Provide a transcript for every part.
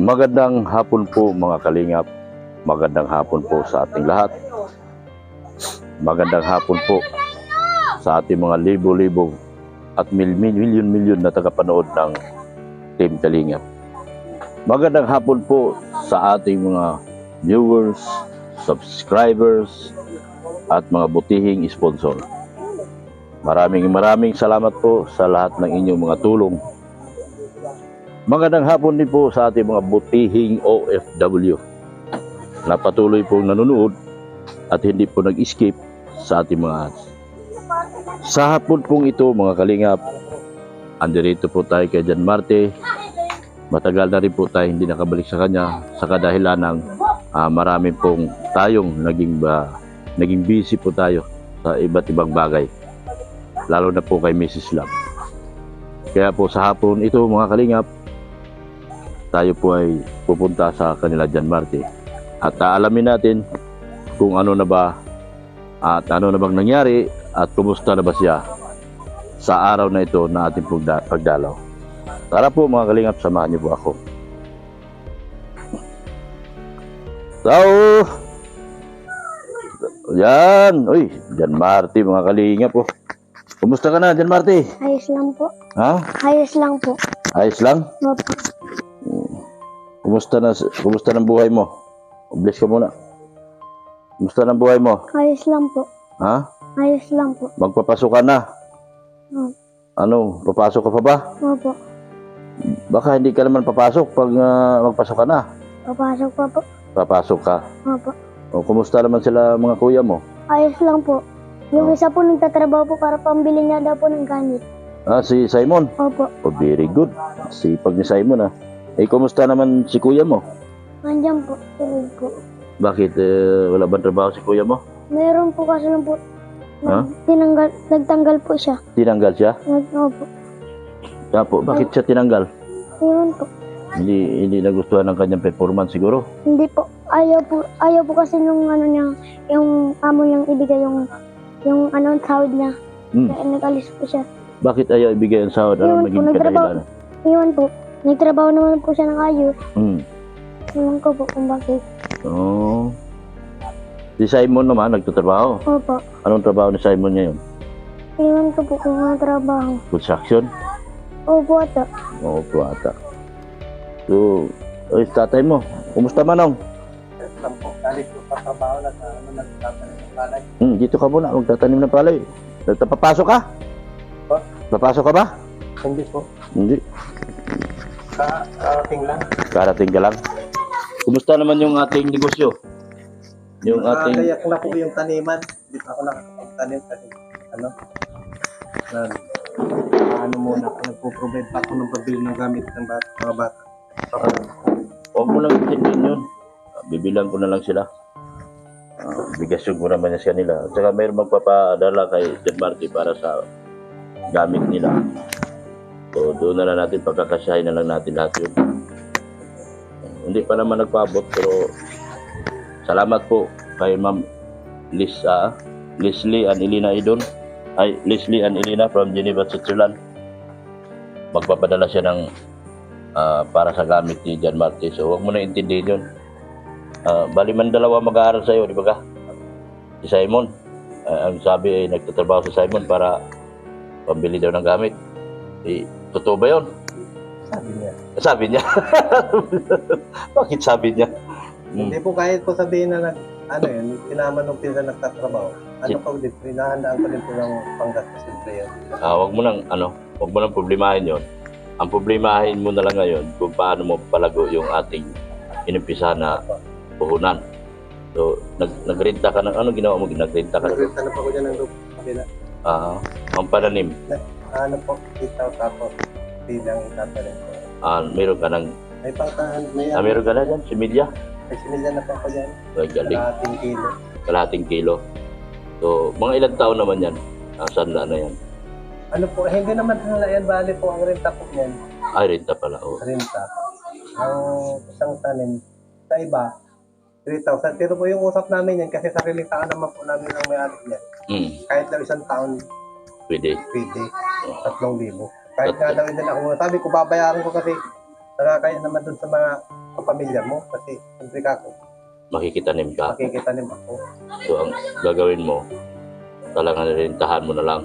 Magandang hapon po mga kalingap. Magandang hapon po sa ating lahat. Magandang hapon po sa ating mga libo-libo at milyon-milyon na tagapanood ng Team Kalingap. Magandang hapon po sa ating mga viewers, subscribers at mga butihing sponsor. Maraming salamat po sa lahat ng inyong mga tulong. Magandang hapon din po sa ating mga butihing OFW na patuloy pong nanonood at hindi po nag-skip sa ating mga ads. Sa hapon pong ito mga kalingap, andirito po tayo kay Jan Marte. Matagal na rin po tayo hindi nakabalik sa kanya sa kadahilan ng marami pong tayong naging busy po tayo sa iba't ibang bagay, lalo na po kay Mrs. Love. Kaya po sa hapon ito mga kalingap, tayo po ay pupunta sa kanila Jan Marte at alamin natin kung ano na ba at ano na bang nangyari at kumusta na ba siya sa araw na ito na ating pagdalaw. Tara po mga kalingap, samahan niyo po ako. Tao! Yan! Uy, Jan Marte mga kalingap po. Kumusta ka na Jan Marte? Ayos lang po. Ha? Ayos lang po. Ayos lang? Opo. Kumusta ng buhay mo? Bless ka muna. Kumusta ng buhay mo? Ayos lang po. Ha? Ayos lang po. Magpapasok ka na? Ano, papasok ka pa ba? Opo. Baka hindi ka naman papasok pag magpasok ka na. Papasok pa po. Papasok ka. Opo. O, kumusta naman sila mga kuya mo? Ayos lang po. Yung isa po nagtatrabaho po para pambili niya daw po ng gamit. Si Simon? Opo. Oh, very good. Sipag ni Simon kumusta naman si kuya mo? Nandiyan po. Tulog po. Bakit? Wala bang trabaho si kuya mo? Meron po kasi lang po. Ha? Nagtanggal po siya. Tinanggal siya? Opo. Kaya po, bakit siya tinanggal? Iwan po. Hindi nagustuhan ng kanyang performance siguro? Hindi po. Ayaw po kasi nung ano niya, yung amo niyang ibigay yung sahod niya. Kaya nag-alis po siya. Bakit ayaw ibigay ang sahod? Ano naging kadahilan? Iwan po. Nagtrabaho naman po siya ng ayos. Iwan ko po kung bakit. Oh. Si Simon naman nagtatrabaho? Opo. Anong trabaho ni Simon ngayon? Iwan ko po kung ano trabaho. Construction? Opo ata. Opo ata. So, tatay mo, kumusta Manong? Galing po sa trabaho, nagtatanim ng palay. Dito ka muna, magtatanim ng palay. Papasok ka? Po? Papasok ka ba? Hindi po. Hindi. Karating lang. Karating ka lang. Kumusta naman yung ating negosyo? Yung ating... Nakakayak na po yung taniman. Hindi pa ako nakakapagtanim kasi muna ako nagpo-provide pa ako ng pabili ng gamit ng mga bata. Huwag mo lang itindihin yun. Bibilang ko na lang sila. Bigas yung muna man niya sa kanila. At saka mayroon magpapadala kay Jan Marte para sa gamit nila. So doon na lang natin, pagkakasyahin na lang natin lahat yun. Hindi pa naman nagpaabot pero salamat po kay Ma'am Leslie and Elena Idon. Leslie and Elena from Geneva, Switzerland. Magpapadala siya ng para sa gamit ni Jan Marte. So huwag mo na intindihin yun. Bali man dalawa mag-aaral sa'yo, di ba ka? Si Simon. Ang sabi ay nagtatrabaho si Simon para pambili daw ng gamit. Totoo ba yun? Sabi niya. Bakit sabi niya? Hindi po kahit po sabihin na tinaman nung pinsa nagtatrabaho. Pa ulit, hinahandaan ko din po ng panggastos simple yun. Huwag mo nang problemahin yun. Ang problemahin mo na lang ngayon kung paano mo palago yung ating inimpisahan na puhunan. So, nagrenta ka ng ginawa mo? Nagrenta ka Nagrenta na po ko dyan ng lupa. Ang pananim? Kita tapos bilang itatanim ko. Meron ka ng... May pangtahan, meron ka na dyan? Similya? May similya na po ko dyan. Galing. Kalahating kilo. Kalahating kilo. So, mga ilang taon naman yan? Sanla na yan? Hindi naman sanla yan. Bali po ang renta po yan. Renta pala. Renta. Ang isang tanim sa iba, 3,000. Pero po yung usap namin yan kasi sariling taon naman po namin ang may-ari niyan. Kahit na isang taon, Pwede. 3,000. Kahit nga daw din ako, sabi ko babayaran ko kasi nakakaya naman dun sa mga sa pamilya mo. Kasi siyempre kako, Makikitanim ka. makikitanim ako. So, ang gagawin mo, talagang nirentahan mo na lang.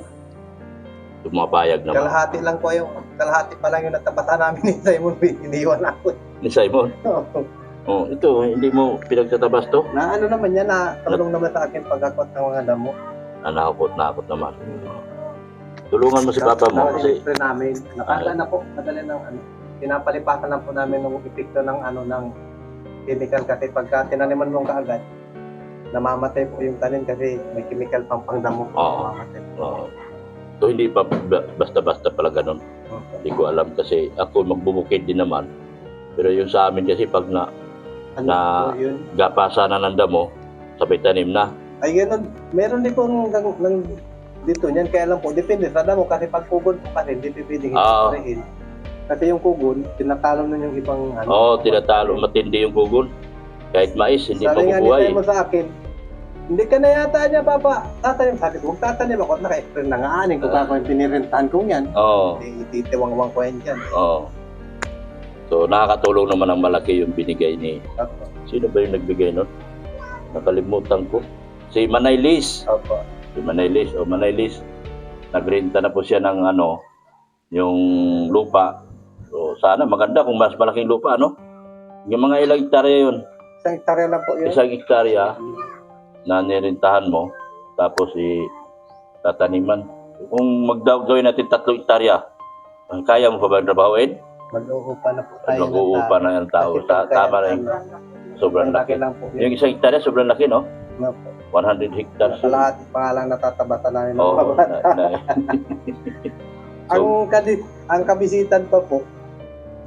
Pumapayag naman. Kalahati pa lang yung natabata namin ni Simon. Iniwan ako. Ni Simon, oh, ito, hindi mo pinagtatabas to? Na ano naman yan, na tulong naman sa akin pagkakot ng mga damo. Nakakot naman. Tulungan mo si Papa mo kasi Kasi namin, nakala na po, madali ng ano, pinapalipasan na po namin ng epekto ng ano, ng chemical kasi pagka tinaniman mo kaagad, namamatay po yung tanim kasi may chemical pang pangdamo. Oo. Namamatay. so hindi pa basta-basta pala ganun. Hindi ko alam kasi ako magbubukid din naman. Pero yung sa amin kasi pag Ano Na- po yun? gapasa na ng damo, sabay tanim na. Ay ganun, meron din po ng dito niyan, kaya lang po, depende sa damo kasi pag kugon po kasi hindi pwedeng Oo. i-sprayin. Kasi yung kugon, tinatalo na yung ibang ano. Oo, tinatalo, matindi yung kugon. Kahit mais, hindi Sabi nga ni mabubuhay. Temo sa akin, hindi ka na yata niya, Papa. Tatanim. Sabi ko, huwag tatanim ako. Naka-explain na nga. Aning ko kako yung pinirentahan ko yan. Oo, Ititiwang-wang ko yan dyan. oo. So, nakakatulong naman ang malaki yung binigay ni... Opo. Sino ba yung nagbigay nun? Nakalimutan ko. Si Manay Liz. Opo. Si Manay Liz. O Manay Liz, nagrenta na po siya ng ano, yung lupa. So, sana maganda kung mas malaking lupa, ano? Yung mga ilang hektarya yun. Isang hektarya lang po yun. Isang hektarya na nirentahan mo, tapos tataniman. Kung gawin natin 3 hektarya, kaya mo pa ba trabahoin? Mag-uupa na po tayo. Mag-uupa na ng tao. Tama na yung sobrang laki. lang po Yung yun. isang hektarya, sobrang laki, no? Opo. 100 hectares. Sa lahat, pa lang natatabatan namin ng Oo, mga bata. Ang kabisitan pa po,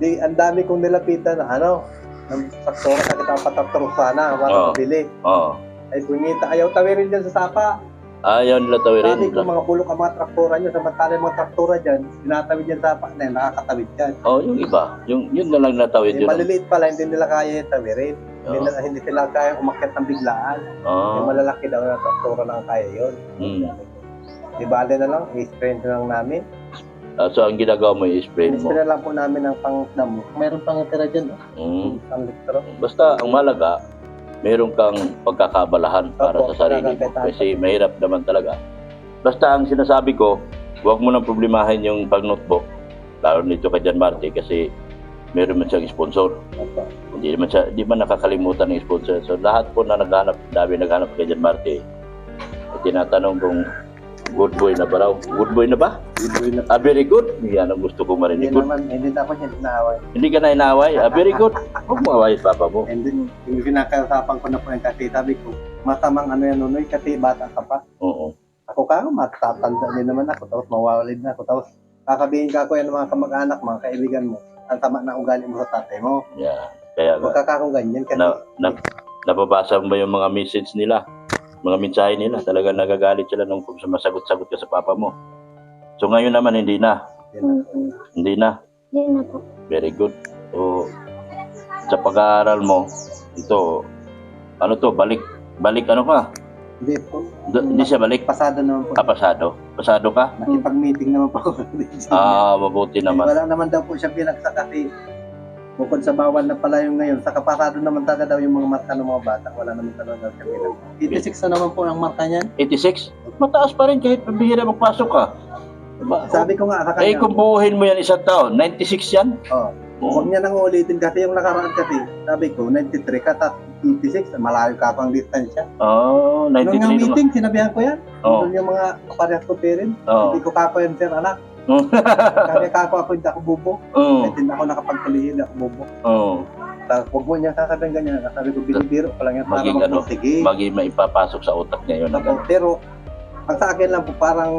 ang dami kong nilapitan na ano, ng traktora sa kita patatro sana, Oo. para mabili. Oo. Ay punyita, ayaw tawirin dyan sa sapa. Ayaw nila tawirin. Sabi ko mga bulok ang mga traktora nyo, samantala yung mga traktora dyan, tinatawid dyan sa sapa na yun, nakakatawid dyan. Yung iba. Yun na lang natawid Yung yun. maliliit pala, hindi nila kaya yung tawirin. Hindi sila kaya umakyat ng biglaan. Yung malalaki daw na traktora lang kaya yun. Di bale na lang, i-sprint lang namin. So, ang ginagawa mo, i-spray mo. I-sprint lang po namin ng pang-damo. Mayroon pang tira dyan, pang litro. Basta, ang malaga, meron kang pagkakabalahan para Opo, sa sarili mo. pagkakabalahan. Kasi mahirap naman talaga. Basta, ang sinasabi ko, huwag mo nang problemahin yung pag-notebook. Lalo nito kay John Marte kasi meron man siyang sponsor. Opo. Hindi man nakakalimutan ng sponsor. So, lahat po na naghanap kay John Marte, tinatanong kung good boy na ba raw? Good boy na ba? Very good. Yan ang gusto ko marinig. Hindi naman, hindi na ako niya inaaway. Hindi ka na inaaway? Very good. Huwag mo away papa mo. And then, yung kinakausapan ko na po yung kasi sabi ko, masamang ano yan nunoy kasi bata ka pa. Oo. Ako ka, matatanda din naman ako, tapos mawawalid na ako, tapos kakabihin ka ako yan ng mga kamag-anak, mga kaibigan mo, ang tama na ugali mo sa tatay mo. Yeah. Kaya Huwag ka kakong ganyan kasi napabasa mo ba yung mga message nila? Mga mensahe nila, talaga nagagalit sila nung masagot-sagot ka sa papa mo. So ngayon naman hindi na. Hindi na. Hindi na po. Very good. So sa pag-aaral mo, ito, ano to, balik ano ka? hindi po. Hindi siya balik. Pasado naman po. Pasado. Pasado ka? Nakipag-meeting naman po ako. Mabuti naman. Wala naman daw po siya binagsak kasi bukod sa bawal na pala yung ngayon, sa kapasado naman talaga daw yung mga marka ng mga bata. Wala naman talaga daw siya binagsak. 86 na naman po ang marka niyan. 86? Mataas pa rin kahit bihira magpasok ka. Diba? Sabi ko nga sa Eh kanya, kung buuhin mo yan isang taon, 96 yan? huwag niya nang ulitin kasi yung nakaraan kasi, sabi ko, 93 ka, 86, malayo ka pang distansya. Oh, Nung 93 yung naman. meeting, sinabihan ko yan. Oo. Doon yung mga kaparehas ko parents. Oo. Hindi ko kako yan, sir, anak. Kaya kako ako, hindi ako bubo. Oo. Kahit hindi ako nakapagtuloy, hindi ako bubo. Oo. Tapos huwag mo niya sasabihin ganyan. Sabi ko, binibiro pa lang yan para Maging ano, magpursige. Maging maipapasok sa utak niya yun. Pero, ang sa akin lang po, parang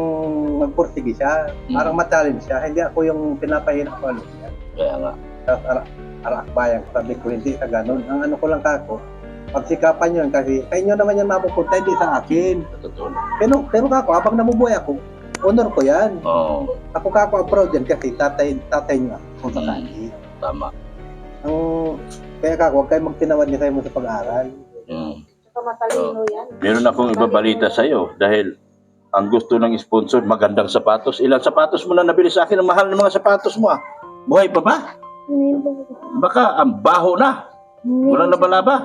magpursige siya. Parang ma-challenge siya. Hindi ako yung pinapahirap ko. Ano siya. Kaya nga. Tapos arakbayan. Sabi ko, hindi sa ganun. Ang ano ko lang kako, pagsikapan yun kasi sa inyo naman yan mapupunta, hindi sa akin. Totoo. Pero kako, habang namubuhay ako, honor ko yan. Oo. Ako kako, proud yan kasi tatay niya kung sakali. Tama. Kaya kako, huwag kayo magtinawad niya sa'yo mo sa pag-aaral. Matalino yan. Meron akong ibabalita sa iyo dahil ang gusto ng sponsor, magandang sapatos. Ilang sapatos mo na nabili sa akin? Ang mahal ng mga sapatos mo ah. Buhay pa ba? Ngayon po. Baka ang baho na. Walang laba-laba.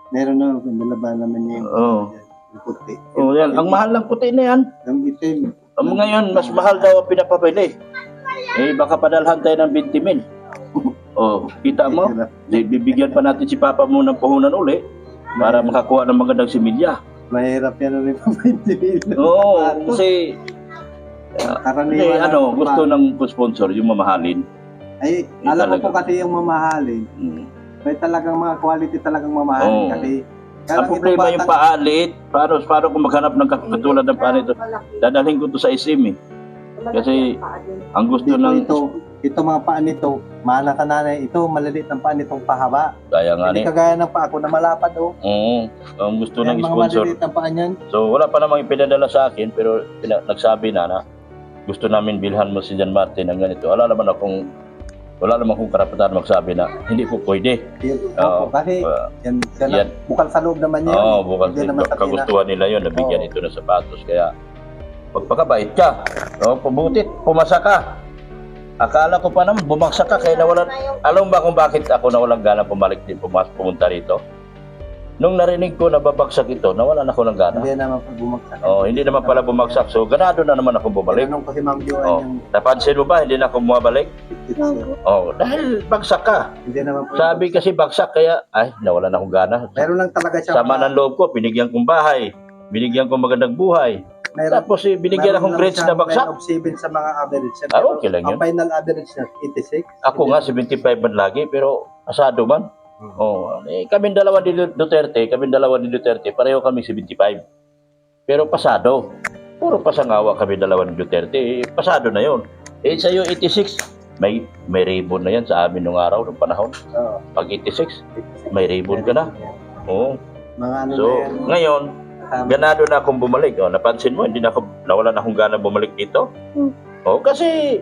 Meron na, nalaban naman niya Oo. yung puti. Oh, yan. Ang mahal ng puti na yan. Ang itim. Ngayon, mas mahal daw ang pinapabili. Eh, baka padalhan tayo ng 20,000. Oh, kita mo? Bibigyan pa natin si Papa mo ng puhunan uli para makakuha ng magandang similya. Mahirap yan rin pa 20 Oo, kasi Karaniwan gusto ng sponsor yung mamahalin. Ay, Yung alam ko talaga. po kasi yung mamahalin. Mm. May talagang mga quality talagang mamahalin Oo. kasi. Ang problema yung paalit, paano kung maghanap ng katulad ng paa nito? Dadalhin ko to sa SM eh. Kasi ang gusto ng ito mga paa nito, mana ka nanay, ito maliliit ang paa nitong pahaba. kaya nga Hindi ni. kagaya ng paa ko na malapad oh. Oo, ang gusto ng Yan, mga sponsor. maliliit ang paa niyan. So wala pa namang ipinadala sa akin pero nagsabi na gusto namin bilhan mo si John Martin ng ganito. Wala naman akong karapatan magsabi na hindi po pwede. Oo, Kasi yan, yan. bukal sa loob naman niya. Oo, bukal Hindi naman sabihin na- kagustuhan nila yun, nabigyan Oo. ito ng sapatos. Kaya, pagpakabait ka. Pabutit, pumasa ka. Akala ko pa naman, bumagsak ka, kaya nawalan. Alam mo ba kung bakit ako nawalang gana pumunta rito? Nung narinig ko na babagsak ito, nawalan ako ng gana. Hindi naman po bumagsak. Hindi naman pala bumagsak. So, ganado na naman ako bumalik. Tinanong ko si Ma'am Joanne Oh, yung napansin mo ba, hindi na ako bumabalik? Dahil bagsak ka. hindi naman po. Sabi kasi bagsak, kaya, nawalan akong gana. Meron lang talaga siya. Sama ng loob ko, binigyan kong bahay, binigyan kong magandang buhay. Tapos binigyan akong grades na bagsak. Of 7 sa mga average. Okay lang yun. Ang final average niya 86. Ako nga 75 man lagi, pero asado man. Kaming dalawa ni Duterte, pareho kami 75. Pero pasado. Puro pasangawa kami dalawa ni Duterte, pasado na yun. Sa'yo 86, may ribbon na yan sa amin nung araw, nung panahon. Oo. Pag 86, may ribbon ka na. Oo. Mga ano So, na yan. ngayon, ganado na akong bumalik. Napansin mo, nawala na akong gana bumalik dito. Kasi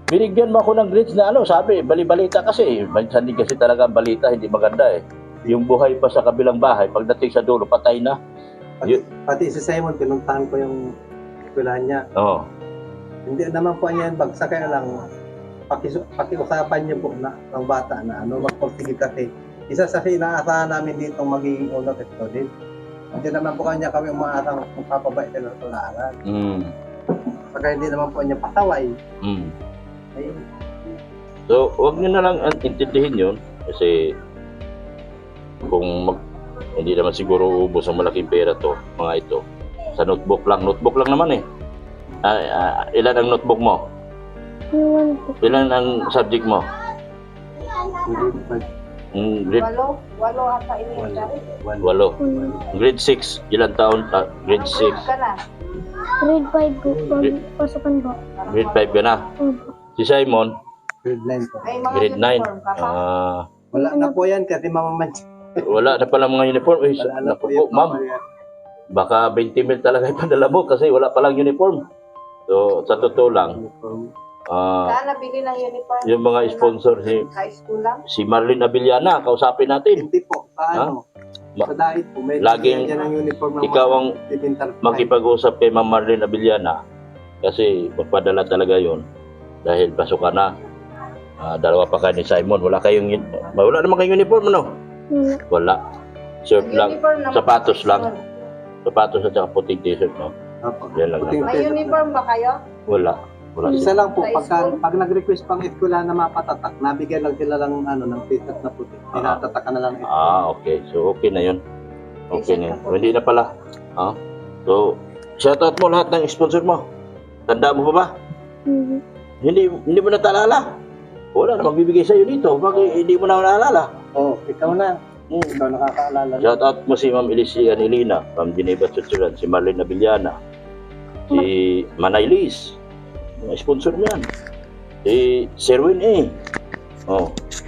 binigyan mo ako ng grades na sabi, bali-balita kasi. Minsan din kasi talaga ang balita, hindi maganda eh. Yung buhay pa sa kabilang bahay, pagdating sa dulo, patay na. Pati si Simon, pinuntahan ko yung eskwelahan niya. Oo. Hindi naman po niya bagsak kaya lang pakiusapan niyo po na ang bata na magportigil kasi isa sa inaasahan namin dito magiging ulo at student. Hindi naman po kanya kami umaasang magpapabait sila sa pag-aaral. Saka hindi naman po niya pasaway. Ay, So, huwag nyo na lang intindihin yun. Kasi, kung hindi naman siguro ubos ang malaking pera to, mga ito. Sa notebook lang naman eh. Ilan ang notebook mo? Ilan ang subject mo? Grade Walo ata elementary. 8. Grade 6. Ilan taon? Grade 6. Ka na. Grade 5 po, pasukan po. Grade 5 ka na. Si Simon, grade 9 po. May mga grade 9. uniform ka pa. Wala na po yan kasi mamaman. Wala na pala mga uniform. Wala na po Naku po, yan. ma'am. Baka 20 mil talaga ipadala mo kasi wala palang uniform. So, sa totoo lang, Saan nabili ng uniform? yung mga sponsor High school lang? si Marlene Abiliana, kausapin natin. Hindi po. Paano? Ma- Sa dahit po. May Laging dyan ang uniform ng ikaw ang elemental po. Makipag-usap kay Ma'am Marlene Abiliana kasi magpadala talaga yon dahil pasukan na. Dalawa pa kayo ni Simon. Wala naman kayong uniform, no? Wala. Shirt lang, Uniform naman sapatos sa lang. school. Sapatos at saka puting t-shirt, no? Opo. Yan lang Puting naman. May uniform ba kayo? Wala. Isa lang po, Sa school? pag nag-request pang eskwela na mapatatak, nabigyan lang sila ng t-shirt na puti. Tinatatakan na lang ito. Okay. So, okay na yun. Okay na yun. Hindi na pala. So, shoutout mo lahat ng sponsor mo. Tanda mo pa ba? Hindi mo na taalala. Wala na magbibigay sa'yo dito. Bakit hindi mo na naalala? Ikaw na. Ikaw nakakaalala. Shoutout mo si Ma'am Elisia Anilina from Geneva, Switzerland. Si Marlene Abiliana. Si Manay Liz. Mga sponsor mo yan. Si Sherwin A.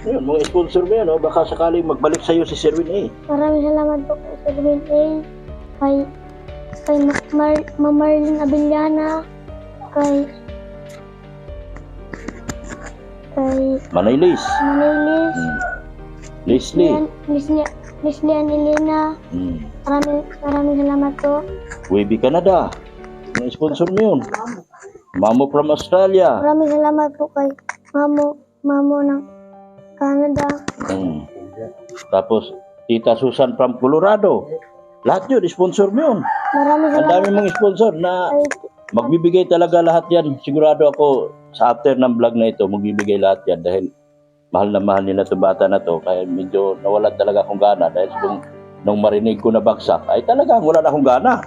Yun, mga sponsor mo yan. Baka sakaling magbalik sa'yo si Sherwin A. Maraming salamat po kay Sir Win A, kay Ma'am Marlene Abiliana, kay Manay Liz. Manilis, Leslie. Leslie Anilina. Maraming salamat po. Wavy Canada. Mga sponsor mo yun. Mamo from Australia. Maraming salamat po kay Mamo ng Canada. Tapos, Tita Susan from Colorado. Lahat yun, sponsor mo yun. Maraming Ang salamat. dami mong sponsor na Ay, magbibigay talaga lahat yan. Sigurado ako sa after ng vlog na ito, magbibigay lahat yan dahil mahal na mahal nila itong bata na to. Kaya medyo nawalan talaga akong gana dahil nung marinig ko na bagsak, ay talagang wala na akong gana.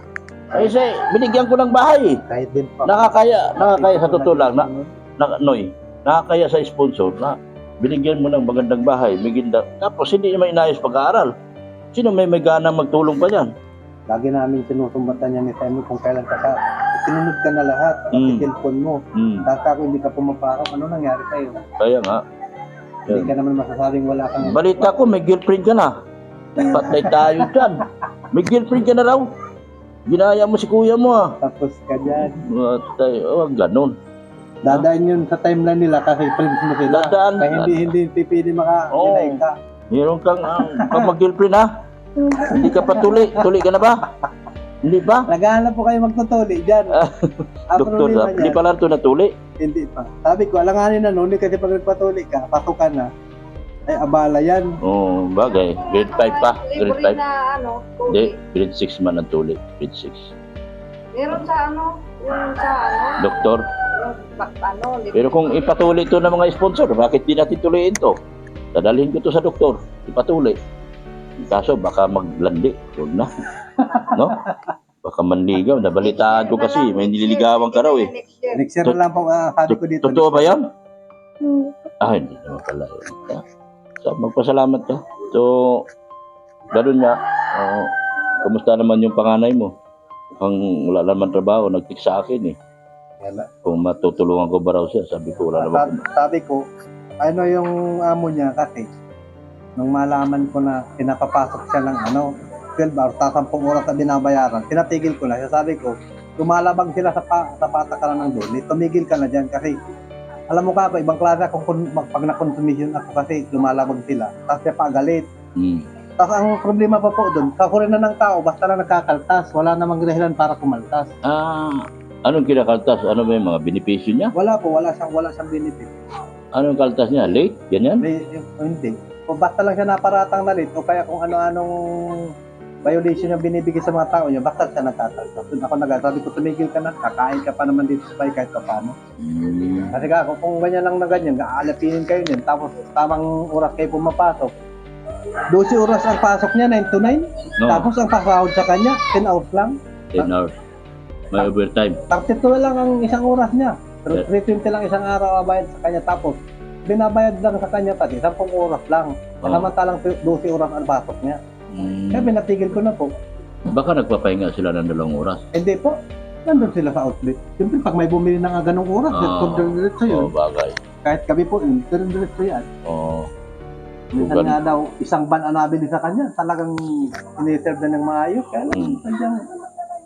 Kasi binigyan ko ng bahay. Kahit din pa. Nakakaya sa totoo lang, Noy, nakakaya sa sponsor na binigyan mo ng magandang bahay, biginda. Tapos hindi naman inayos pag-aaral. Sino may gana magtulong pa yan? Lagi namin sinusumbatan niya ni Simon kung kailan ka. Sinunod ka na lahat. Pati cellphone mo. Daka kung hindi ka pumapasok, ano nangyari sa'yo? Kaya nga. Hindi ka naman masasabing wala kang... Balita ko, may girlfriend ka na. Patay tayo dyan. May girlfriend ka na raw. Ginaya mo si kuya mo ah. Tapos ka dyan. Ganon. Dadaan yun sa timeline nila kasi friends mo sila. Dadaan. Kaya hindi pipili maka-deny ka. Meron kang mag-girlfriend ha? Hindi ka pa tuli. Tuli ka na ba? Hindi ba? Naghahanap po kayo magtutuli dyan. Ang Doktor, problema hindi niyan, pa lang ito natuli. hindi pa. Sabi ko, alanganin na noon kasi pag nagpatuli ka, pasok ka na. Ay, abala yan. Oo, bagay. Grade 5 pa. Grade Libre 5. na ano, Hindi, tubig. grade 6 man ang tuli. Grade 6. Meron sa ano, yung sa ano, Doktor. libre. Pero kung ipatuloy ito ng mga sponsor, bakit di natin tuloyin ito? Dadalhin ko ito sa doktor. Ipatuloy. Kaso baka maglandi. Huwag na. No? Baka manligaw. Nabalitaan ko kasi. May nililigawan ka raw eh. Next year na lang po, sabi ko dito. Totoo ba yan? hindi. Hindi naman pala. So, magpasalamat ka. So, ganun nga. Kamusta naman yung panganay mo? Mukhang wala naman trabaho. Nag-text sa akin eh. Kung matutulungan ko ba raw siya. Sabi ko, wala naman. Sabi ko, ano yung amo niya kasi, nung malaman ko na pinapapasok siya ng 12 hours, 10 oras na binabayaran, tinatigil ko na. Sabi ko, lumalabag sila sa patakaran ng doon, tumigil ka na dyan kasi, alam mo ka ba, ibang klase kung pag na-consumption ako kasi lumalabag sila, tapos siya pagalit. Tapos ang problema pa po doon, kakurin na ng tao, basta lang nagkakaltas, wala namang dahilan para kumaltas. Anong kinakaltas? Ano ba yung mga benepisyo niya? Wala siyang benefit. Anong kaltas niya? Late? Ganyan? Hindi. O basta lang siya naparatang na late o kaya kung ano-anong violation yung binibigay sa mga tao niya, basta siya nagkakaltas. Ako sabi ko, tumigil ka na, kakain ka pa naman dito sa bahay kahit pa paano. Kasi kung ganyan lang na ganyan, aalapinin kayo din, tapos tamang oras kayo pumapasok. 12 oras ang pasok niya, 9 to 9. No. Tapos ang pasahod sa kanya, 10 hours lang. 10 hours. May overtime. 32 lang ang isang oras niya. Pero 320 lang isang araw bayad sa kanya. Tapos, binabayad lang sa kanya pati 10 oras lang. Samantalang 12 oras ang pasok niya. Kaya pinatigil ko na po. Baka nagpapahinga sila ng 2 oras. Hindi po. Nandun sila sa outlet. Siyempre, pag may bumili ng ganong oras, diretso yun. Bagay. Kahit gabi po, diretso yan. Minsan nga daw, isang ban ang nabili sa kanya. Talagang iniserve na ng maayos. Kaya lang, sadyang,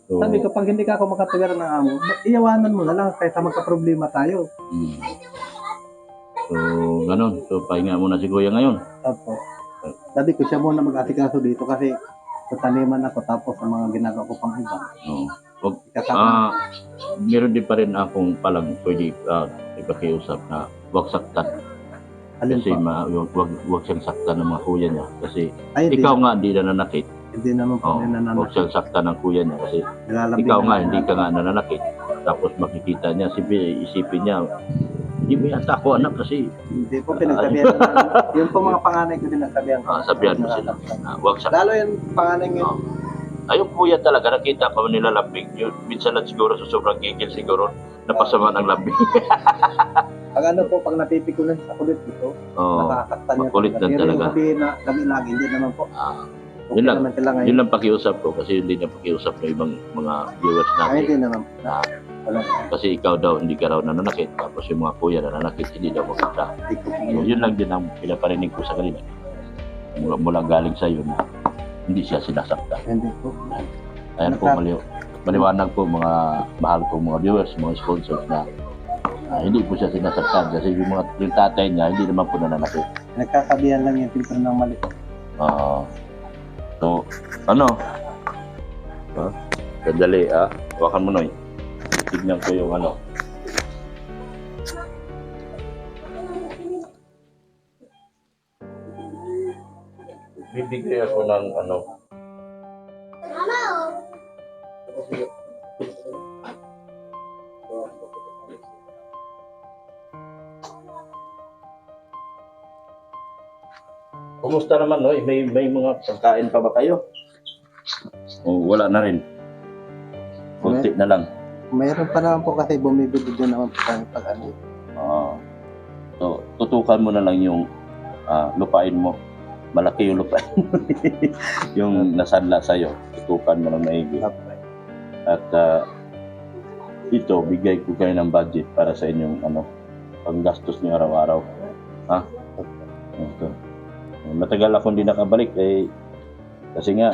sabi ko, pag hindi ka ako makatagar ng amo, iyawanan mo na lang kaysa magka-problema tayo. So, ganun. So, pahinga muna si Kuya ngayon. Opo. Sabi ko siya muna mag-atikaso dito kasi sa taniman ako tapos sa mga ginagawa ko pang iba. Meron din pa rin akong palang pwede ipakiusap na wag saktan. Alin Kasi pa? wag siyang saktan ng mga kuya niya. Kasi Ay, ikaw nga hindi nananakit. Hindi naman po Huwag nananakit. siyang saktan ng kuya niya. Kasi Nilalambing ikaw na nga lang. hindi ka nga nananakit. Tapos makikita niya, isipin niya, hindi mo yata ako anak kasi Hindi po pinagsabihan na. Yung po mga panganay ko pinagsabihan ko. sabihan mo sila. Wag saktan. Lalo yung panganay yun. Ayun kuya talaga, nakita ko nila lambing. Minsan lang siguro sa sobrang gigil siguro, napasama ng lambing. Pag ano po, pag napipikulan sa kulit dito, nakakaktan niya. makulit lang Pero talaga. yung sabihin na lagi-lagi, hindi naman po. Okay Yun lang. naman sila ngayon. Yun lang pakiusap ko kasi hindi na pakiusap ng ibang mga viewers Ay, natin. hindi naman. Wala. Kasi ikaw daw, hindi ka raw nananakit. Tapos yung mga kuya nananakit, hindi daw maganda. Hindi ko po So, yun lang din ang pinaparinig ko sa kanila. Mula galing sa iyo na hindi siya sinasaktan. Hindi po. Ayan po, maliwanag po mga mahal kong mga viewers, mga sponsors na hindi po siya sinasaktan kasi yung tatay niya hindi naman po nananakit. Nagkakabihan lang yung filter ng mali. So, ano? Sandali, hawakan mo Noy. Tignan ko yung ano. bibigay ako ng ano. Kumusta naman, no? May mga pagkain pa ba kayo? O wala na rin? Kunti na lang. Mayroon pa naman po kasi bumibili doon naman po kami pag ano. So, tutukan mo na lang yung lupain mo. Malaki yung lupain mo. Yung nasanla sa'yo. Tutukan mo na maigi. At ito, bigay ko kayo ng budget para sa inyong panggastos niyo araw-araw. Ha? Ito. Matagal ako hindi nakabalik kasi nga,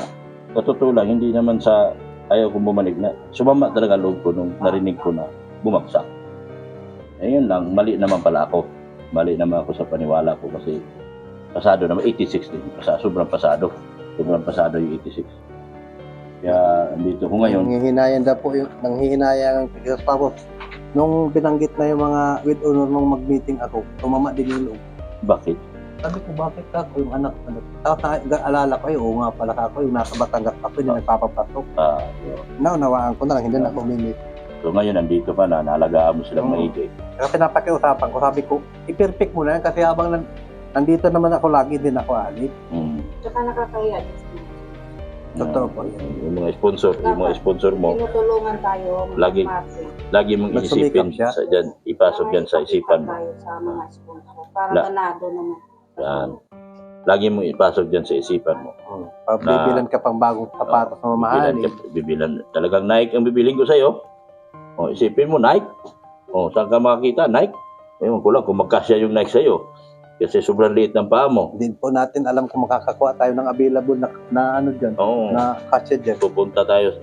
sa totoo lang, hindi naman sa ayaw kong bumalik na. Sumama talaga loob ko nung narinig ko na bumagsak. Ayun lang, mali naman pala ako. Mali naman ako sa paniwala ko kasi pasado naman, 86 din. Sobrang pasado. Sobrang pasado yung 86. Kaya dito ko ngayon. Nanghihinayan daw po yung nanghihinayan ang tigas. Tapos, nung binanggit na yung mga with honor nung mag-meeting ako, tumama din yung loob. Bakit? Sabi ko, bakit ako yung anak? Tapos alala ko, oo nga pala ako, yung nasa Batangas ako, hindi nagpapapasok. Naunawaan ko na lang, hindi na ako minit. So ngayon, nandito ka na, naalagaan mo silang maigi. Kaya pinapakiusapan ko, sabi ko, i-perfect mo na yan kasi habang nandito naman ako lagi, din ako alit. Tsaka nakakahiya. Totoo po yan. Yung mga sponsor mo, Tinutulungan tayo. Lagi mong Nagsumikap isipin siya. dyan, ipasok dyan sa isipan mo. Tayo sa mga sponsor. Para La- ganado naman. Yan. Lagi mong ipasok dyan sa isipan mo. Bibilan ka pang bagong sapatos na mamahalin. Bibilan. Talagang Nike ang bibiling ko sa'yo. O, isipin mo, Nike. O, saan ka makakita? Nike. Ewan ko lang kung magkasya yung Nike sa'yo. Kasi sobrang liit ng paa mo. Hindi po natin alam kung makakakuha tayo ng available na ano dyan, Oo. na kasya dyan. Pupunta tayo,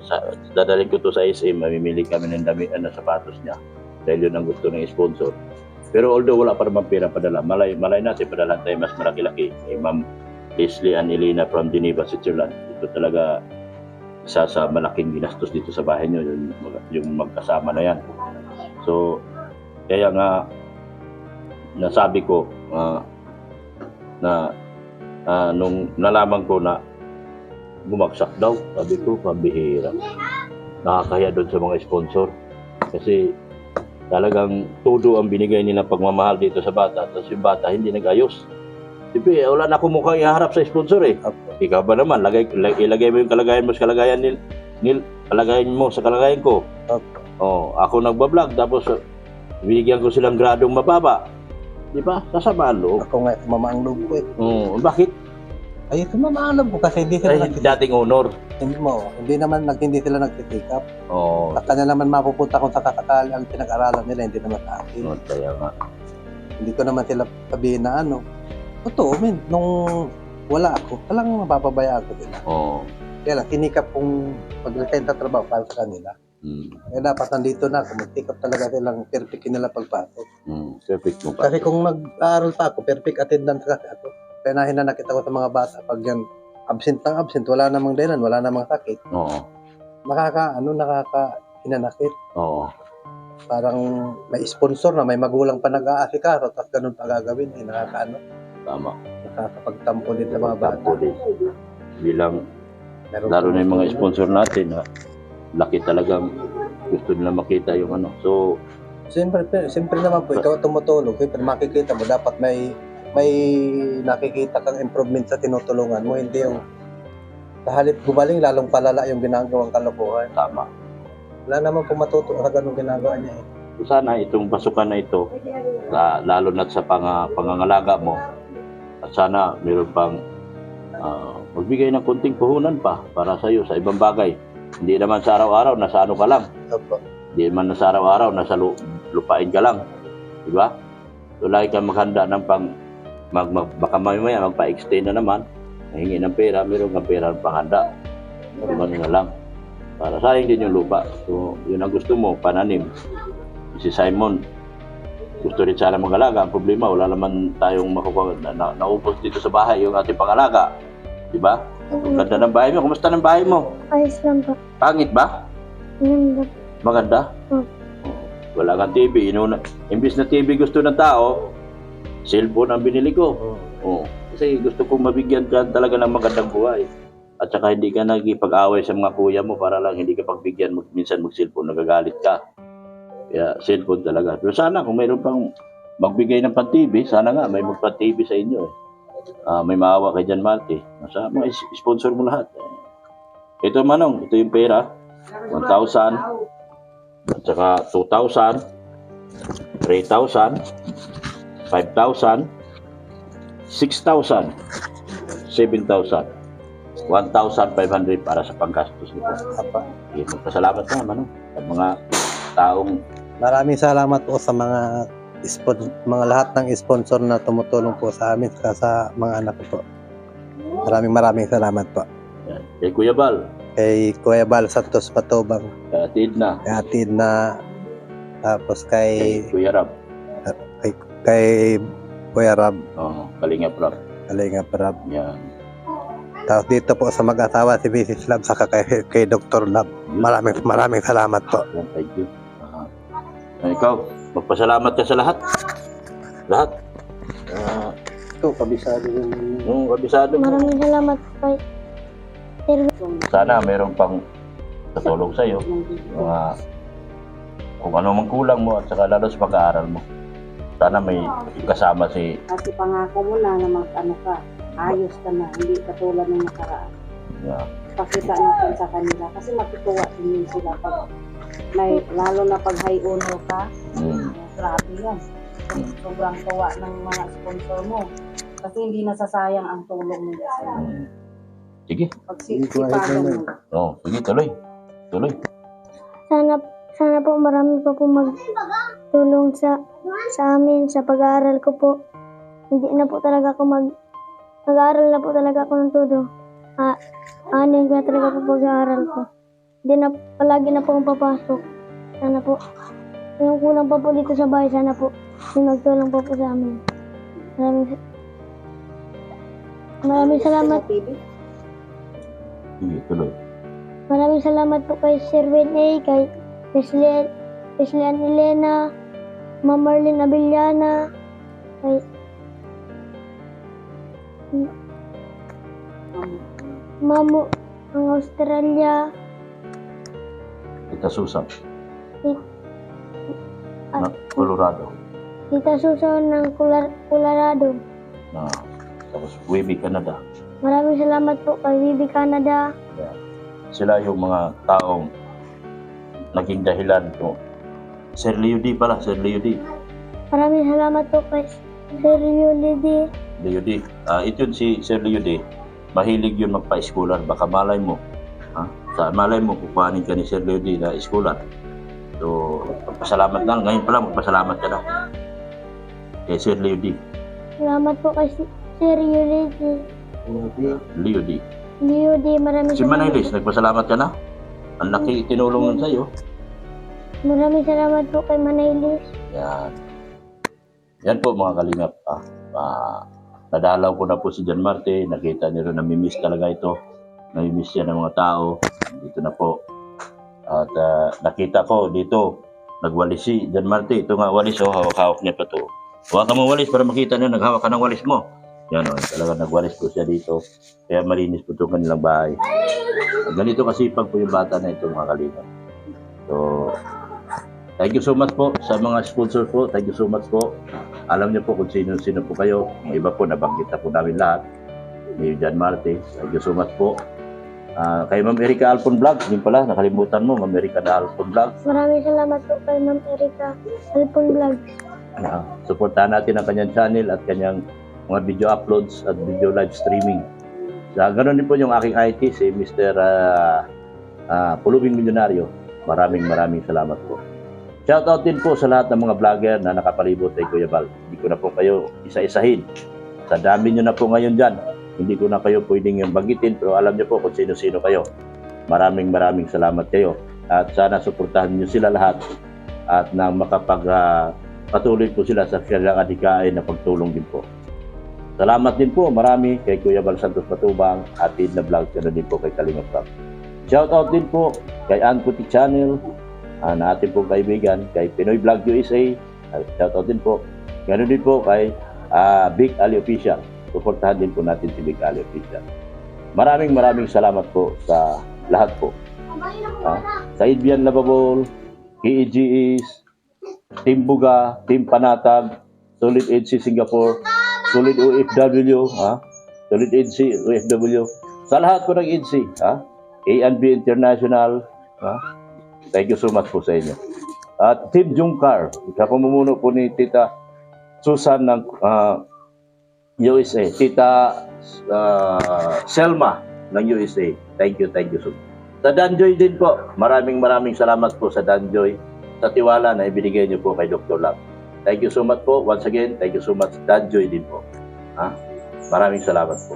dadalhin ko to sa SM, mamimili kami ng dami, sapatos niya. Dahil yun ang gusto ng sponsor. Pero although wala pa naman pera padala, malay natin padala tayo mas malaki-laki. Ma'am Leslie and Elena from Geneva, Switzerland. Ito talaga isa sa malaking ginastos dito sa bahay nyo, yung magkasama na yan. So, kaya nga, nasabi ko na nung nalaman ko na bumagsak daw, sabi ko, pambihira. Nakakaya doon sa mga sponsor. Kasi talagang todo ang binigay nila pagmamahal dito sa bata. Tapos yung bata hindi nag-ayos. Siyempre, wala na akong mukhang iharap sa sponsor eh. Ikaw ba naman, ilagay mo yung kalagayan mo sa kalagayan kalagayan mo sa kalagayan ko. Ako nagbablog, tapos binigyan ko silang gradong mababa. Di ba? Sasama ang loob. Ako nga, sumama ang loob ko eh. Bakit? Ay, sumama ang loob ko kasi hindi sila Dating honor. hindi sila nagtitikap. Oo. Sa kanya naman mapupunta kung sakasakali ang pinag-aralan nila, hindi naman sa akin. Kaya nga. Hindi ko naman sila sabihin na ano. Totoo, nung wala ako, talagang mapapabayaan ko sila. Oo. Kaya lang, sinikap kong mag-resign sa trabaho para sa kanila. Kaya dapat nandito na ako, magsikap talaga silang perfect nila pagpasok. Perfect mo pa. Kasi kung nag-aaral pa ako, perfect attendance kasi ako. Kaya nahinanakit ako sa mga bata pag yan absent, wala namang dahilan, wala namang sakit. Oo. Nakaka-hinanakit. Oo. Parang may sponsor na, may magulang pa nag-aasikaso, tapos ganun pa gagawin, Tama. nakakapagtampo din sa mga bata. Bilang, Meron lalo na yung mga sponsor natin, laki talagang gusto nila makita yung ano. So, Siyempre naman po, ikaw tumutulong, siyempre makikita mo, dapat may nakikita kang improvement sa tinutulungan mo, hindi yung sa halip gumaling, lalong palala yung ginagawang kalokohan. tama. Wala naman po matutuwa sa ganung ginagawa niya eh. Sana itong pasukan na ito, lalo na sa pangangalaga mo, at sana meron pang magbigay ng konting puhunan pa para sa iyo sa ibang bagay. Hindi naman sa araw-araw, nasa ano ka lang. Opo. Hindi naman nasa araw-araw, nasa lupain ka lang. Diba? So, lagi kang maghanda ng baka mamaya magpa-extend na naman. Nahingi ng pera, meron kang pera ng panghanda. Ano na lang. Para sayang din yung lupa. So, yun ang gusto mo, pananim. Si Simon, gusto rin sana mag-alaga. Ang problema, wala naman tayong makukuha. Naupos dito sa bahay yung ating pang-alaga. Diba? Ang ganda ng bahay mo. Kumusta ng bahay mo? Ayos lang po. Pangit ba? Ganda. Maganda? Wala kang TV. Imbis na TV gusto ng tao, cellphone ang binili ko. Oo. Kasi gusto kong mabigyan ka talaga ng magandang buhay. At saka hindi ka nagipag-away sa mga kuya mo para lang hindi ka pagbigyan minsan mag-cellphone, nagagalit ka. Kaya cellphone talaga. Pero sana kung mayroon pang magbigay ng pan-TV, sana nga may magpa-TV sa inyo. May maawa kay Jan Marte. Sa mga sponsor mo lahat. Ito Manong, ito yung pera. 1,000. At saka 2,000. 3,000. 5,000. 6,000. 7,000. 1,500 para sa panggastos nito. Okay, magpasalamat na Manong sa mga taong Maraming salamat po sa mga lahat ng sponsor na tumutulong po sa amin sa mga anak ko po. Maraming salamat po. yan. Kay Kuya Bal, Kay Kuya Bal Santos Patubang, kay Ate Edna, kay Atid na, tapos kay Kuya Rab, kay Kuya Rab, Kalingap Rab. Kalingap Rab. Yan. Tapos dito po sa mag-asawa si Mrs. Lab saka kay Dr. Lab. Maraming salamat po. Yan, thank you. Ikaw, magpasalamat ka sa lahat. Lahat. Ito, kabisado yung... Yung kabisado mo. Maraming salamat kay Sir. Sana mayroon pang tutulong sa'yo. Mga kung ano mang kulang mo at saka lalo sa pag-aaral mo. Sana may kasama si... Kasi pangako mo na mag-ano ka, ayos ka na, hindi katulad ng nakaraan. Yeah. Pakita natin sa kanila kasi matutuwa din sila pag may, lalo na pag high honor ka, grabe yan. Sobrang tuwa ng mga sponsor mo kasi hindi nasasayang ang tulong nila sa'yo. Sige. Pag sipagin mo. Sige, tuloy. Tuloag. Sana po marami pa po magtulong sa amin sa pag-aaral ko po. Hindi na po talaga ako mag-aaral na po talaga ako ng todo. Ano na talaga po pag-aaral ko. Hindi na, palagi na po akong papasok. Sana po, yung kulang pa po dito sa bahay, sana po, may magtulong po sa amin. Maraming salamat. Sige, tuloy. Maraming salamat po kay Sir Win A, kay Leslian Elena, Ma'am Marlene Abellana, kay Mamu ng Australia, Tita Susan, at Colorado. Tita Susan ng Colorado. Tapos Webby, Canada. Maraming salamat po kay Vivi Canada. Sila yung mga taong naging dahilan ko. Sir Leo D pala, Sir Leo D. Maraming salamat po kay Sir Yulidi. Leo D. Ito yun si Sir Leo D. Mahilig yun magpa-schooler. Baka malay mo. Sa malay mo, kukuhanin ka ni Sir Leo D na schooler. So, magpasalamat na. Ngayon pala, magpasalamat ka na. Kay Sir Leo D. Salamat po kay Sir Yulidi. Leo D. Yulidi, maraming Si salamat. Manailis, nagpasalamat ka na. Ang laki tinulong nun sa'yo. Maraming salamat po kay Manailis. Yan. Yan po mga kalingap. Nadalaw ko na po si Jan Marte. Nakita niyo rin, namimiss talaga ito. Namimiss siya ng mga tao. Dito na po. At nakita ko dito, nagwalis si Jan Marte. Ito nga walis, hawak-hawak niya pa to. Hawakan mo walis para makita niyo, naghawak ka ng walis mo. Yan talaga nagwalis po siya dito. Kaya malinis po itong kanilang bahay. Ganito kasipag po yung bata na ito mga kalingap. So, thank you so much po sa mga sponsors po. Thank you so much po. Alam niyo po kung sino-sino po kayo. Yung iba po, nabanggit na po namin lahat. Ni Jan Marte. Thank you so much po. Kay Ma'am Erica Alpon Vlog. Yun pala, nakalimutan mo, Ma'am Erica na Alpon Vlog. Maraming salamat po kay Ma'am Erica Alpon Vlog. Supportahan natin ang kanyang channel at kanyang mga video uploads at video live streaming. Ganoon din po yung aking IT, si Mr. Pulubing Milyonaryo. Maraming salamat po. Shoutout din po sa lahat ng mga vlogger na nakapalibot kay Kuya Bal. Hindi ko na po kayo isa-isahin. Sa dami nyo na po ngayon dyan, hindi ko na kayo pwedeng yung banggitin, pero alam nyo po kung sino-sino kayo. Maraming salamat kayo. At sana suportahan nyo sila lahat at na makapagpatuloy po sila sa kanilang adhikain na pagtulong din po. Salamat din po marami kay Kuya Bal Santos Patubang, Atid na vlog, ganoon din po kay Kalingap Vlog. Shoutout din po kay Ann Puti Channel, na ating pong kaibigan, kay Pinoy Vlog USA, shoutout din po. Ganoon din po kay Big Ali Official. Suportahan din po natin si Big Ali Official. Maraming salamat po sa lahat po. Sa Idbian Lababol, KEGS, Team Buga, Team Panatag, Solid EDC Singapore, Solid OFW, Solid EDC OFW, sa lahat po ng EDC, A&B International, thank you so much po sa inyo. At Team Jungkar, sa pamumuno po ni Tita Susan ng USA, Tita Selma ng USA, thank you so much. Sa Danjoy din po, maraming salamat po sa Danjoy sa tiwala na ibinigay niyo po kay Dr. Lam. Thank you so much po. Once again, thank you so much. Danjoy din po. Maraming salamat po.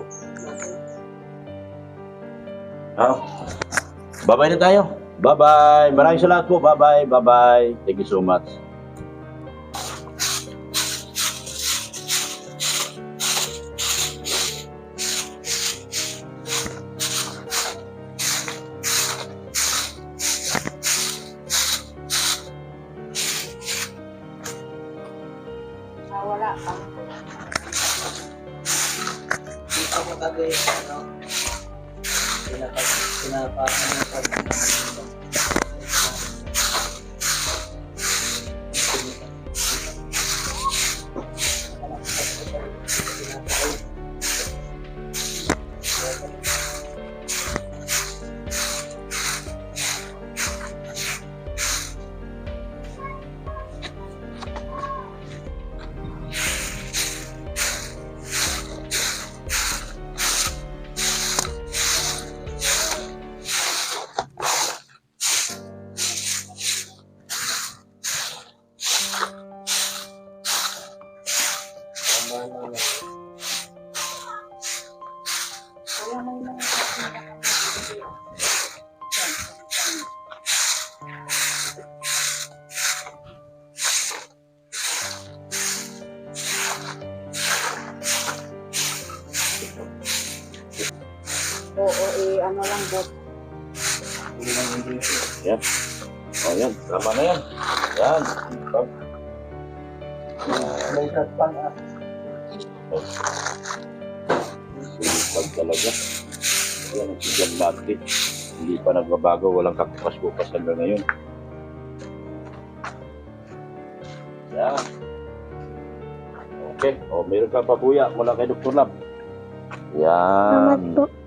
Bye-bye na tayo. Bye-bye. Maraming salamat po. Bye-bye. Bye-bye. Thank you so much. Wala pa. Dito ko tabi, Oo, ano lang bot. Yan. Yan. Tama na yan. Yan. may pang Pag talaga. Yan ang sigang natin. Hindi pa nagbabago. Walang kakupas-bukas hanggang ngayon. Yan. Okay. Meron ka pa buya mula kay Dr. Lab. Yan. Salamat po.